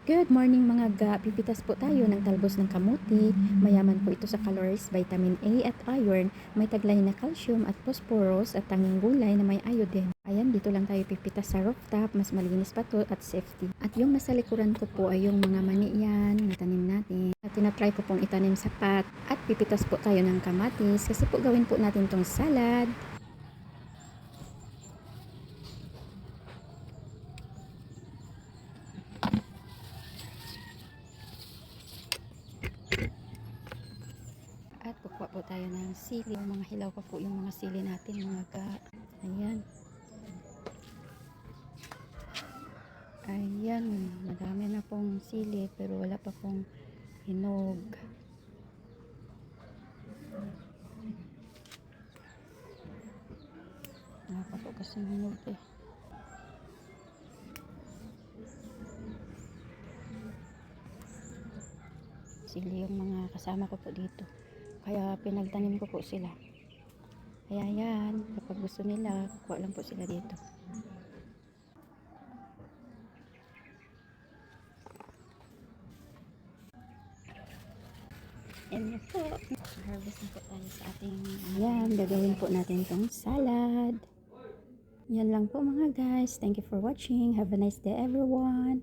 Good morning mga ga! Pipitas po tayo ng talbos ng kamuti. Mayaman po ito sa calories, vitamin A at iron. May taglay na calcium at phosphorus at tanging gulay na may iodine. Ayan, dito lang tayo pipitas sa rooftop. Mas malinis pa to at safety. At yung nasa likuran ko po ay yung mga mani yan na tanim natin. At tinatry ko pong itanim sa pot. At pipitas po tayo ng kamatis kasi po gawin po natin tong salad. At kukuha po tayo ng sili. Mga hilaw pa po yung mga sili natin mga ga. Ayan. Ayan. Madami na pong sili pero wala pa pong hinog. Wala pa po kasi hinog eh. Sili yung mga kasama ko po dito. Kaya pinagtanim ko po sila. Kaya yan, kapag gusto nila, kuha lang po sila dito. Ayan po. Harvest na po tayo sa ating ayan, gagawin po natin tong salad. Yan lang po mga guys. Thank you for watching. Have a nice day everyone.